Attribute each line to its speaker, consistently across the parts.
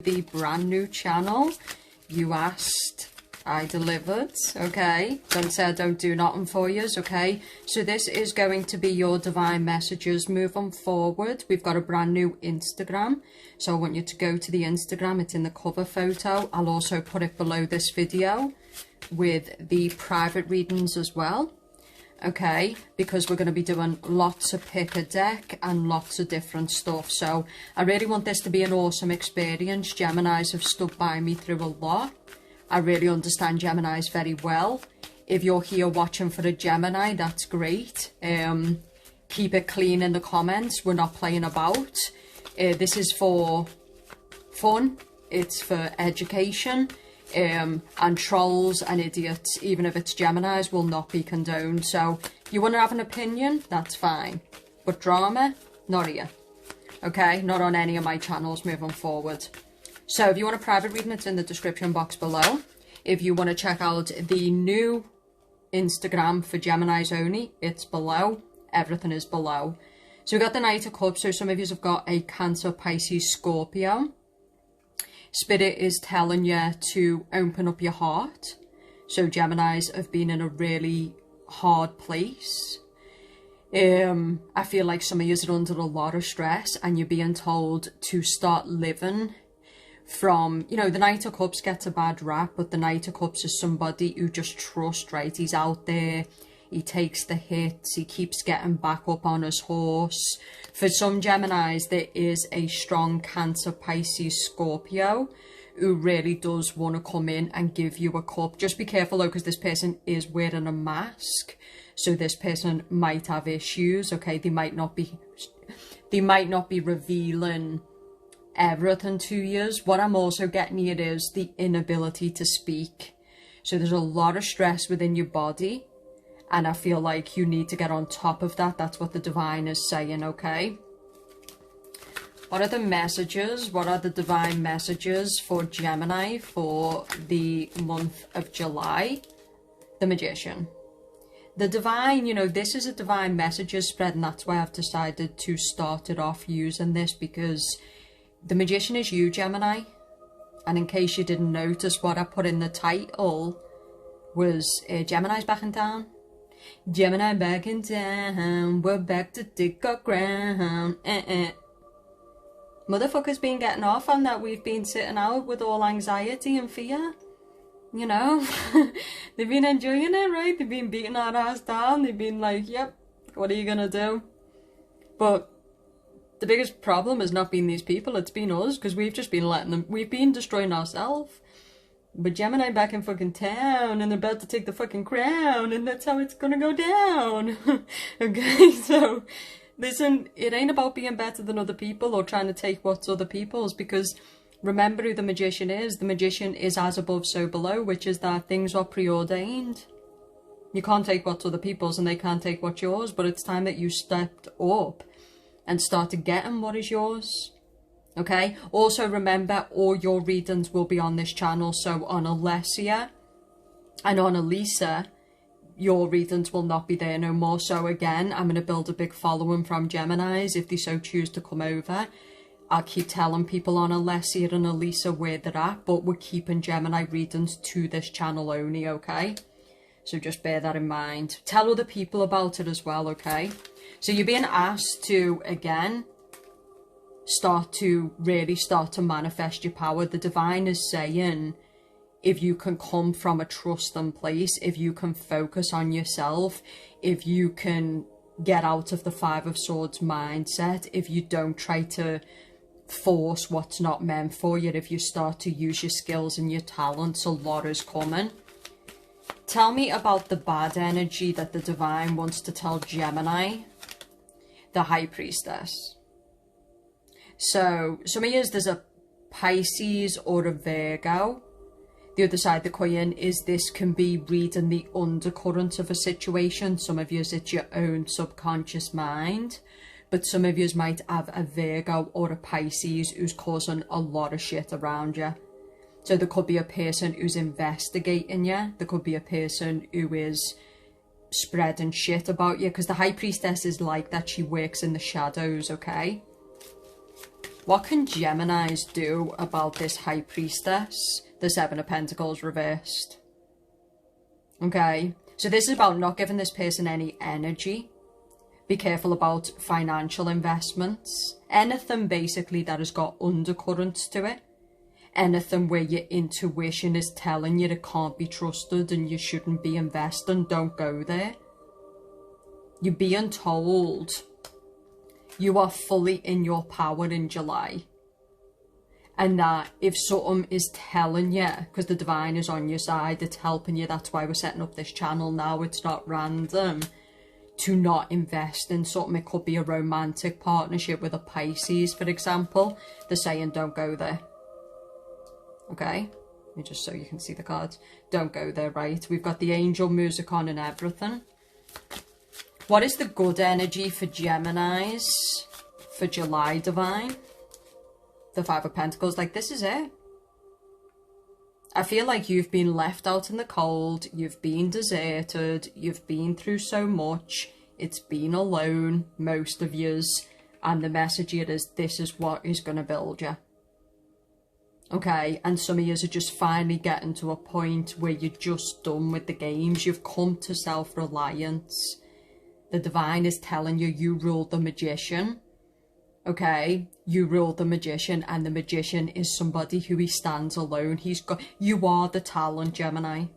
Speaker 1: the brand new channel. You asked, I delivered, okay? Don't say I don't do nothing for you, okay? So this is going to be your divine messages moving forward. We've got a brand new Instagram. So I want you to go to the Instagram. It's in the cover photo. I'll also put it below this video with the private readings as well. Okay, because we're going to be doing lots of pick a deck and lots of different stuff. So I really want this to be an awesome experience. Geminis have stood by me through a lot. I really understand Geminis very well. If you're here watching for a Gemini, that's great. Keep it clean in the comments. We're not playing about. This is for fun. It's for education. And trolls and idiots, even if it's Geminis, will not be condoned. So you want to have an opinion, that's fine, but drama, not here. Okay, not on any of my channels moving forward. So if you want a private reading, it's in the description box below. If you want to check out the new Instagram for Geminis only, it's below. Everything is below. So we've got the Knight of Cups. So some of you have got a Cancer, Pisces, Scorpio. Spirit is telling you to open up your heart. So Geminis have been in a really hard place. I feel like some of you are under a lot of stress and you're being told to start living from, you know, the Knight of Cups gets a bad rap, but the Knight of Cups is somebody who just trusts, right? He's out there. He takes the hits, he keeps getting back up on his horse. For some Geminis, there is a strong Cancer, Pisces, Scorpio who really does want to come in and give you a cup. Just be careful though, because this person is wearing a mask. So this person might have issues, okay? They might not be revealing everything to you. What I'm also getting here is the inability to speak. So there's a lot of stress within your body. And I feel like you need to get on top of that. That's what the divine is saying, okay? What are the messages? What are the divine messages for Gemini for the month of July? The Magician. The divine, you know, this is a divine messages spread, and that's why I've decided to start it off using this, because the Magician is you, Gemini. And in case you didn't notice, what I put in the title was Gemini's backing down. Gemini backing down, we're back to dig our ground. Motherfuckers been getting off on that. We've been sitting out with all anxiety and fear. You know, they've been enjoying it, right? They've been beating our ass down. They've been like, yep, what are you gonna do? But the biggest problem has not been these people, it's been us, because we've just been letting them, we've been destroying ourselves. But Gemini back in fucking town, and they're about to take the fucking crown, and that's how it's gonna go down. Okay, so listen, it ain't about being better than other people or trying to take what's other people's, because remember who the Magician is. The Magician is as above, so below, which is that things are preordained. You can't take what's other people's and they can't take what's yours, but it's time that you stepped up and started getting what is yours. Okay, also remember all your readings will be on this channel. So on Alessia and on Elisa, your readings will not be there no more. So again, I'm going to build a big following from Geminis if they so choose to come over. I'll keep telling people on Alessia and Elisa where they're at, but we're keeping Gemini readings to this channel only, okay? So just bear that in mind. Tell other people about it as well, okay? So you're being asked to, again, really start to manifest your power. The divine is saying, if you can come from a trusting place, if you can focus on yourself, if you can get out of the Five of Swords mindset, if you don't try to force what's not meant for you, if you start to use your skills and your talents, a lot is coming. Tell me about the bad energy that the divine wants to tell Gemini. The High Priestess. So some of you, there's a Pisces or a Virgo. The other side of the coin is this can be reading the undercurrent of a situation. Some of you, it's your own subconscious mind. But some of you might have a Virgo or a Pisces who's causing a lot of shit around you. So there could be a person who's investigating you. There could be a person who is spreading shit about you. Because the High Priestess is like that. She works in the shadows, okay? What can Geminis do about this High Priestess, the Seven of Pentacles reversed? Okay, so this is about not giving this person any energy. Be careful about financial investments. Anything basically that has got undercurrents to it. Anything where your intuition is telling you it can't be trusted and you shouldn't be investing, don't go there. You're being told you are fully in your power in July. And that if something is telling you, because the divine is on your side, it's helping you, that's why we're setting up this channel now, it's not random, to not invest in something. It could be a romantic partnership with a Pisces, for example. They're saying don't go there. Okay? Just so you can see the cards. Don't go there, right? We've got the angel music on and everything. What is the good energy for Geminis for July, divine? The Five of Pentacles. Like, this is it. I feel like you've been left out in the cold. You've been deserted. You've been through so much. It's been alone, most of yous. And the message here is, this is what is going to build you. Okay, and some of yous are just finally getting to a point where you're just done with the games. You've come to self-reliance. The divine is telling you, you rule the magician. Okay, you rule the magician, and the magician is somebody who he stands alone. You are the talent, Gemini.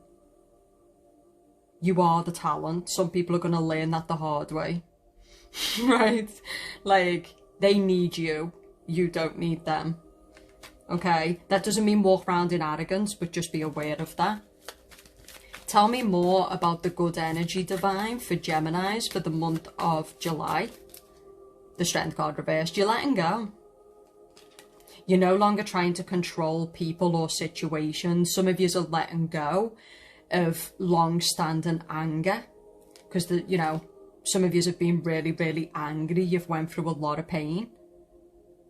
Speaker 1: You are the talent. Some people are going to learn that the hard way. Right? Like, they need you. You don't need them. Okay? That doesn't mean walk around in arrogance, but just be aware of that. Tell me more about the good energy, divine, for Geminis for the month of July. The Strength card reversed. You're letting go. You're no longer trying to control people or situations. Some of you are letting go of long-standing anger. Because, you know, some of you have been really, really angry. You've went through a lot of pain.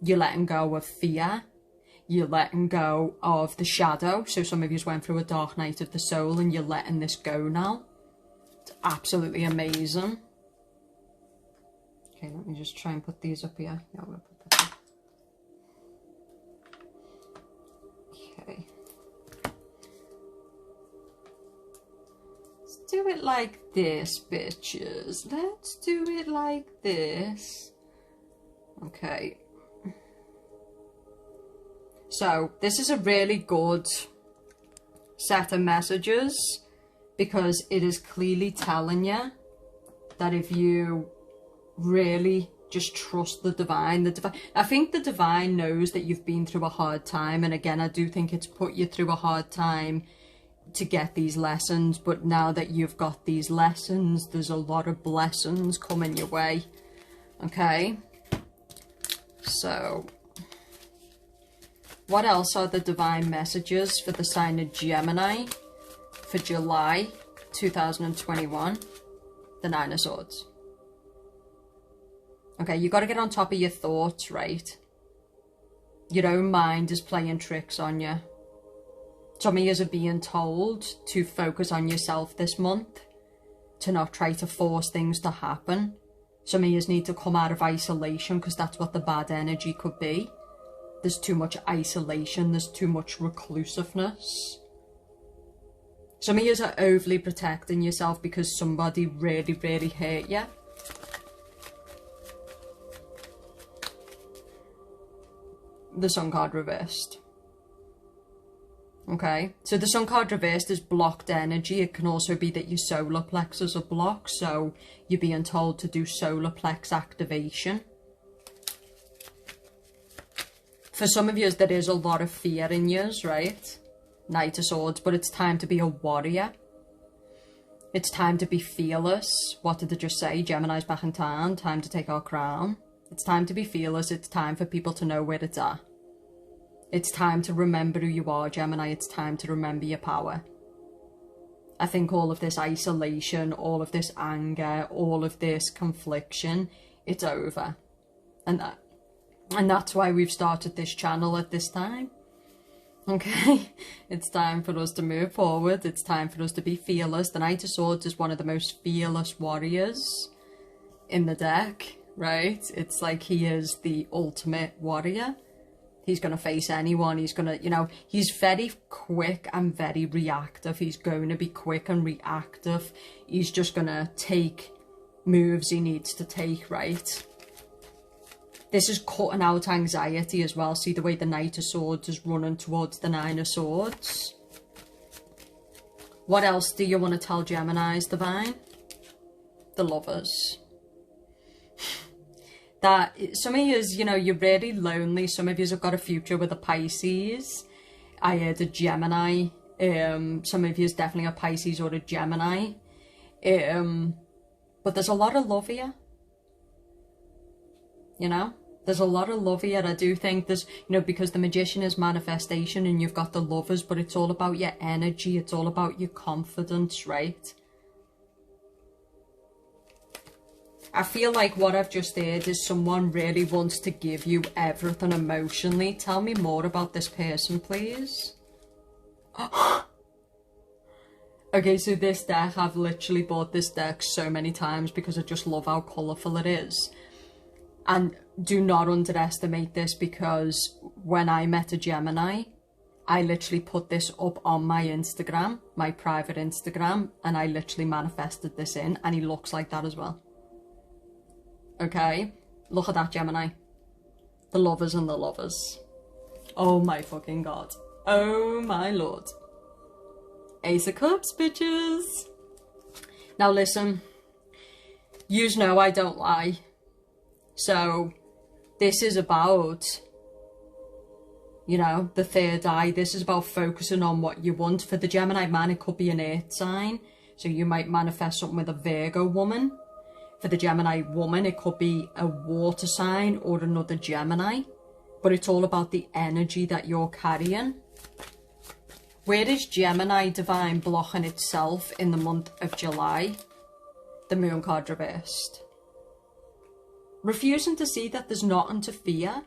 Speaker 1: You're letting go of fear. You're letting go of the shadow. So some of you went through a dark night of the soul and you're letting this go now. It's absolutely amazing. Okay, let me just try and put these up here. Yeah, I'm going to put that up. Okay. Let's do it like this, bitches. Let's do it like this. Okay. So, this is a really good set of messages because it is clearly telling you that if you really just trust the divine, I think the divine knows that you've been through a hard time, and again, I do think it's put you through a hard time to get these lessons, but now that you've got these lessons, there's a lot of blessings coming your way. Okay? So, what else are the divine messages for the sign of Gemini for July 2021? The Nine of Swords. Okay, you got to get on top of your thoughts, right? Your own mind is playing tricks on you. Some of you are being told to focus on yourself this month, to not try to force things to happen. Some of you need to come out of isolation because that's what the bad energy could be. There's too much isolation, there's too much reclusiveness. Some of you are overly protecting yourself because somebody really, really hurt you. The Sun card reversed. Okay, so the Sun card reversed is blocked energy. It can also be that your solar plexus are blocked, so you're being told to do solar plex activation. For some of you, there is a lot of fear in you, right? Knight of Swords, but it's time to be a warrior. It's time to be fearless. What did they just say? Gemini's back in town. Time to take our crown. It's time to be fearless. It's time for people to know where it's at. It's time to remember who you are, Gemini. It's time to remember your power. I think all of this isolation, all of this anger, all of this confliction, it's over. And that's why we've started this channel at this time. Okay, it's time for us to move forward. It's time for us to be fearless. The Knight of Swords is one of the most fearless warriors in the deck, right? It's like he is the ultimate warrior. He's going to face anyone. He's going to, you know, he's very quick and very reactive. He's going to be quick and reactive. He's just going to take moves he needs to take, right? This is cutting out anxiety as well. See the way the Knight of Swords is running towards the Nine of Swords. What else do you want to tell Geminis, Divine? The Lovers. That some of you, you know, you're really lonely. Some of you have got a future with a Pisces. I heard a Gemini. Some of you is definitely a Pisces or a Gemini. But there's a lot of love here. You know? There's a lot of love here. I do think there's, you know, because the Magician is manifestation and you've got the Lovers, but it's all about your energy. It's all about your confidence, right? I feel like what I've just heard is someone really wants to give you everything emotionally. Tell me more about this person, please. Okay, so this deck, I've literally bought this deck so many times because I just love how colourful it is. And do not underestimate this, because when I met a Gemini, I literally put this up on my Instagram, my private Instagram, and I literally manifested this in, and he looks like that as well. Okay, look at that, Gemini. The Lovers and the Lovers. Oh my fucking god. Oh my lord. Ace of Cups, bitches. Now listen, yous know I don't lie. So this is about, you know, the third eye. This is about focusing on what you want. For the Gemini man, it could be an earth sign. So you might manifest something with a Virgo woman. For the Gemini woman, it could be a water sign or another Gemini. But it's all about the energy that you're carrying. Where is Gemini Divine blocking itself in the month of July? The Moon card reversed. Refusing to see that there's nothing to fear.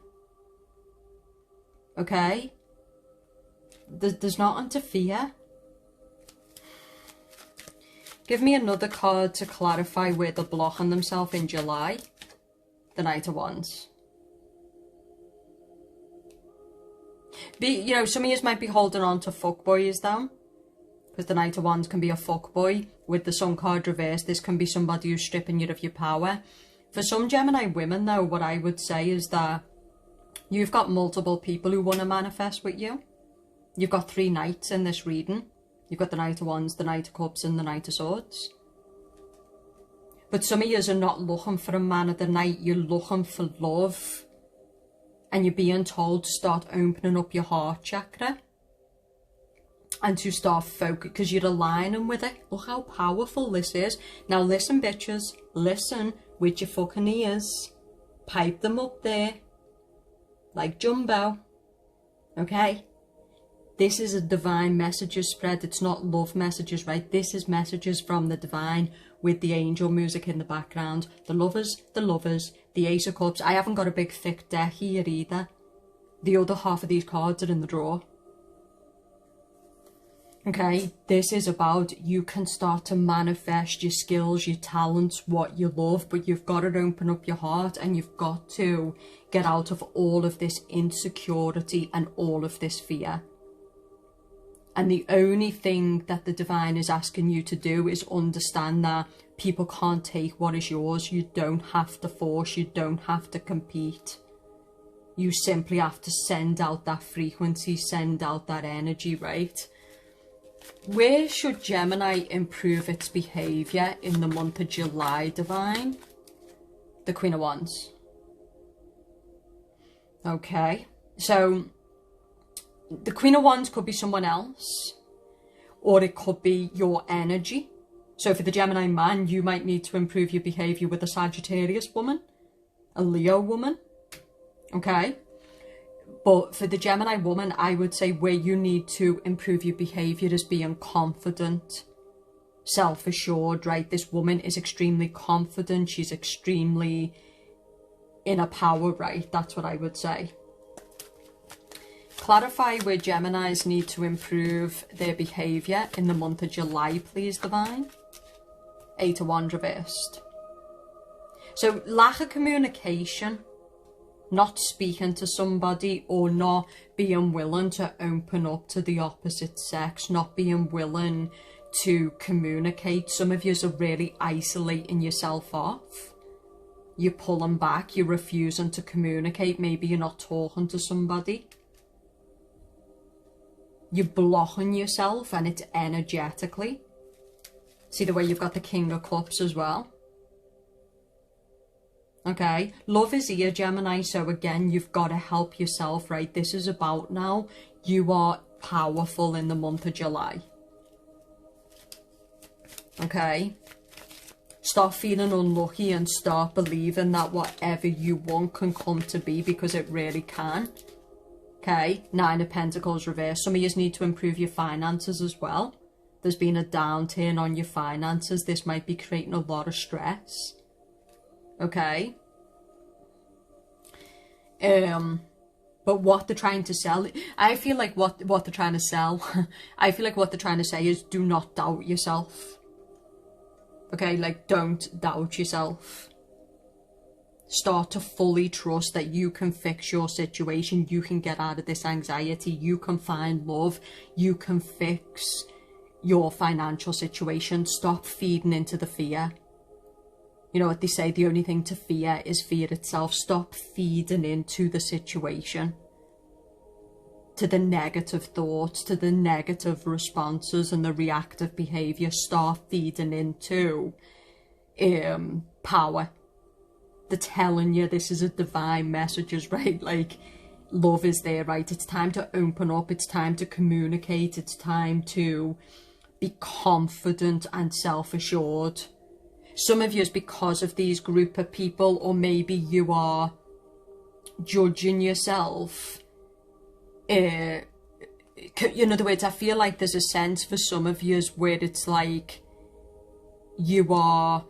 Speaker 1: Okay? There's nothing to fear. Give me another card to clarify where they're blocking themselves in July. The Knight of Wands. You know, some of you might be holding on to fuckboys though, because the Knight of Wands can be a fuckboy. With the Sun card reversed, this can be somebody who's stripping you of your power. For some Gemini women though, what I would say is that you've got multiple people who want to manifest with you. You've got 3 knights in this reading. You've got the Knight of Wands, the Knight of Cups and the Knight of Swords. But some of you are not looking for a man of the night, you're looking for love. And you're being told to start opening up your heart chakra. And to start focus, because you're aligning with it. Look how powerful this is. Now listen, bitches, listen with your fucking ears. Pipe them up there. Like Jumbo. Okay? This is a divine messages spread. It's not love messages, right? This is messages from the divine with the angel music in the background. The Lovers, the Ace of Cups. I haven't got a big thick deck here either. The other half of these cards are in the drawer. Okay, this is about you can start to manifest your skills, your talents, what you love, but you've got to open up your heart and you've got to get out of all of this insecurity and all of this fear. And the only thing that the divine is asking you to do is understand that people can't take what is yours. You don't have to force, you don't have to compete. You simply have to send out that frequency, send out that energy, right? Where should Gemini improve its behaviour in the month of July, Divine? The Queen of Wands. Okay, so the Queen of Wands could be someone else, or it could be your energy. So for the Gemini man, you might need to improve your behaviour with a Sagittarius woman, a Leo woman, okay? But for the Gemini woman, I would say where you need to improve your behaviour is being confident, self-assured, right? This woman is extremely confident. She's extremely in her power, right? That's what I would say. Clarify where Geminis need to improve their behaviour in the month of July, please, Divine. 8 of Wands reversed. So lack of communication. not speaking to somebody, or not being willing to open up to the opposite sex, not being willing to communicate. Some of you are really isolating yourself off. You're pulling back, you're refusing to communicate. Maybe you're not talking to somebody. You're blocking yourself, and it's energetically. See the way you've got the King of Cups as well? Okay, love is here, Gemini, so again, you've got to help yourself, right? This is about now. You are powerful in the month of July. Okay? Start feeling unlucky and start believing that whatever you want can come to be, because it really can. Okay, 9 of Pentacles reverse. Some of you need to improve your finances as well. There's been a downturn on your finances. This might be creating a lot of stress. Okay. But what they're trying to sell, I feel like what they're trying to sell, I feel like what they're trying to say is do not doubt yourself. Okay, like don't doubt yourself. Start to fully trust that you can fix your situation. You can get out of this anxiety. You can find love. You can fix your financial situation. Stop feeding into the fear. You know what they say, the only thing to fear is fear itself. Stop feeding into the situation, to the negative thoughts, to the negative responses and the reactive behavior. Start feeding into power. They're telling you this is a divine messages, right? Like, love is there, right? It's time to open up. It's time to communicate. It's time to be confident and self-assured. Some of you is because of these group of people, or maybe you are judging yourself. In other words, I feel like there's a sense for some of you where it's like you are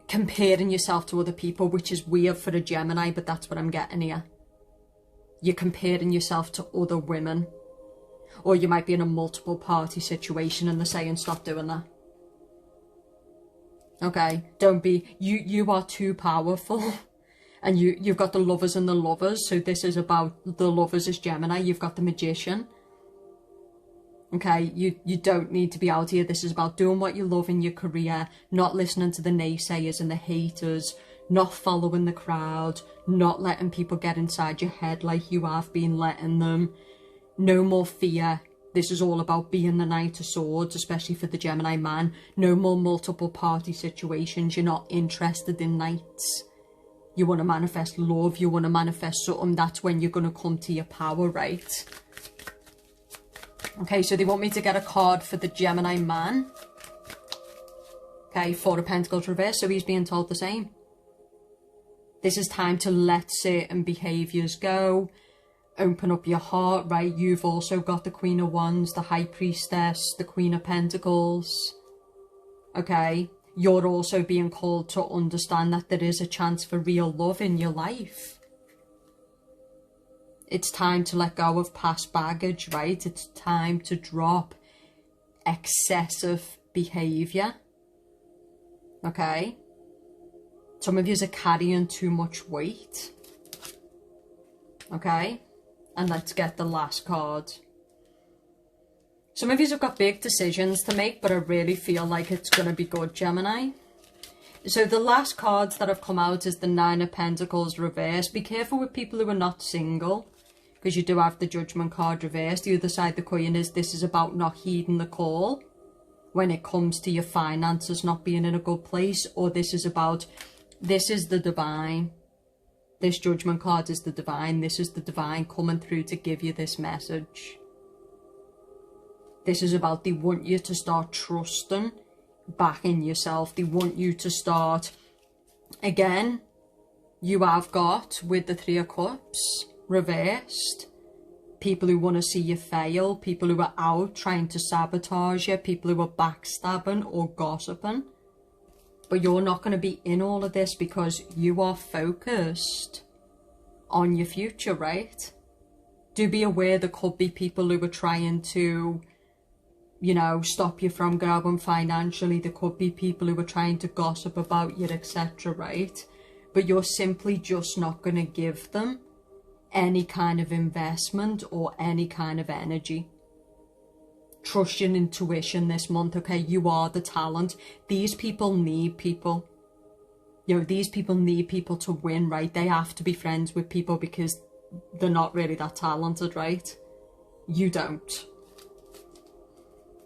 Speaker 1: comparing yourself to other people, which is weird for a Gemini, but that's what I'm getting here. You're comparing yourself to other women, or you might be in a multiple party situation and they're saying stop doing that. Okay, don't be, you are too powerful. And you've got the lovers and the lovers. So this is about the lovers is Gemini. You've got the magician. Okay, you don't need to be out here. This is about doing what you love in your career, not listening to the naysayers and the haters, not following the crowd, not letting people get inside your head like you have been letting them. No more fear. This is all about being the Knight of Swords, especially for the Gemini man. No more multiple party situations. You're not interested in knights. You want to manifest love. You want to manifest something. That's when you're going to come to your power, right? Okay, so they want me to get a card for the Gemini man. Okay, 4 of Pentacles reverse, so he's being told the same. This is time to let certain behaviours go. Open up your heart, right? You've also got the Queen of Wands, the High Priestess, the Queen of Pentacles. Okay, you're also being called to understand that there is a chance for real love in your life. It's time to let go of past baggage, right? It's time to drop excessive behaviour. Okay? Some of you are carrying too much weight. Okay? And let's get the last card. Some of you have got big decisions to make, but I really feel like it's going to be good, Gemini. So the last cards that have come out is the 9 of Pentacles reverse. Be careful with people who are not single, because you do have the Judgment card reversed. The other side of the coin is this is about not heeding the call when it comes to your finances not being in a good place, or this is about, this is the divine. This Judgment card is the divine. This is the divine coming through to give you this message. This is about, they want you to start trusting back in yourself. They want you to start, again, you have got with the 3 of Cups reversed, people who want to see you fail, people who are out trying to sabotage you, people who are backstabbing or gossiping. But you're not going to be in all of this because you are focused on your future, right? Do be aware there could be people who are trying to, you know, stop you from growing financially. There could be people who are trying to gossip about you, etc., right? but you're simply just not going to give them any kind of investment or any kind of energy. Trust your intuition this month, okay? You are the talent. These people need people. You know, these people need people to win, right? They have to be friends with people because they're not really that talented, right? You don't.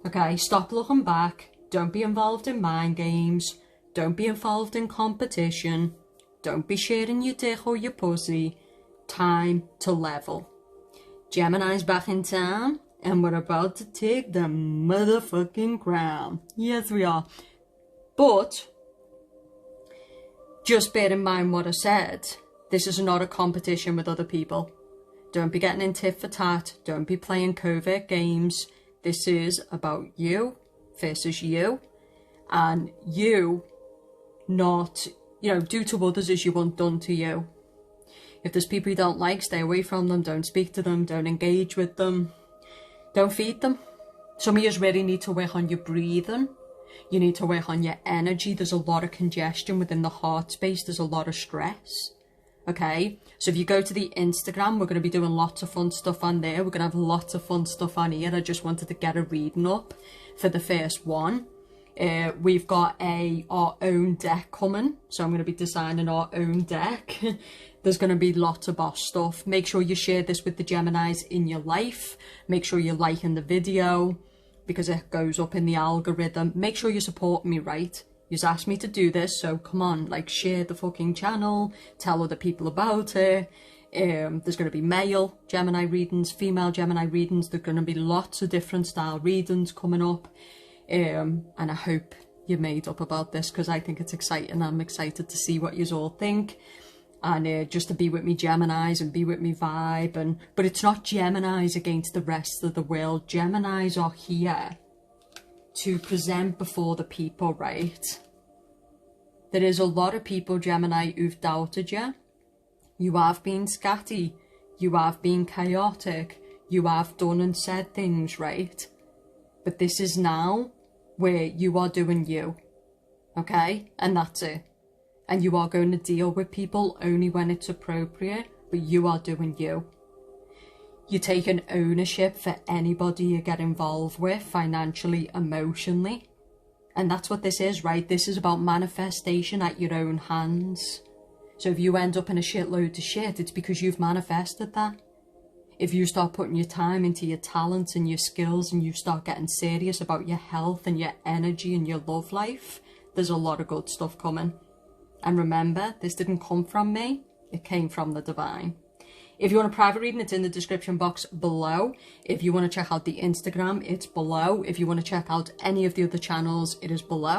Speaker 1: Okay, stop looking back. Don't be involved in mind games. Don't be involved in competition. Don't be sharing your dick or your pussy. Time to level. Gemini's back in town, and we're about to take the motherfucking crown. Yes, we are. But just bear in mind what I said. This is not a competition with other people. Don't be getting in tit for tat. Don't be playing covert games. This is about you versus you. And you not, you know, do to others as you want done to you. If there's people you don't like, stay away from them. Don't speak to them. Don't engage with them. Don't feed them. Some of you really need to work on your breathing. You need to work on your energy. There's a lot of congestion within the heart space. There's a lot of stress. Okay, so if you go to the Instagram, we're going to be doing lots of fun stuff on there. We're going to have lots of fun stuff on here. I just wanted to get a reading up for the first one. We've got our own deck coming, so I'm going to be designing our own deck. There's going to be lots of boss stuff. Make sure you share this with the Geminis in your life. Make sure you're liking the video because it goes up in the algorithm. Make sure you support me, right? You've asked me to do this, so come on, like, share the fucking channel, tell other people about it. There's going to be male Gemini readings, female Gemini readings. There's going to be lots of different style readings coming up. And I hope you're made up about this because I think it's exciting. I'm excited to see what you all think. And just to be with me Geminis and be with me vibe. But it's not Geminis against the rest of the world. Geminis are here to present before the people, right? There is a lot of people, Gemini, who've doubted you. You have been scatty. You have been chaotic. You have done and said things, right? But this is now where you are doing you. Okay? And that's it. And you are going to deal with people only when it's appropriate, but you are doing you. You're taking ownership for anybody you get involved with, financially, emotionally. And that's what this is, right? This is about manifestation at your own hands. So if you end up in a shitload of shit, it's because you've manifested that. If you start putting your time into your talents and your skills and you start getting serious about your health and your energy and your love life, there's a lot of good stuff coming. And remember, this didn't come from me, it came from the divine. If you want a private reading, it's in the description box below. If you want to check out the Instagram, it's below. If you want to check out any of the other channels, it is below.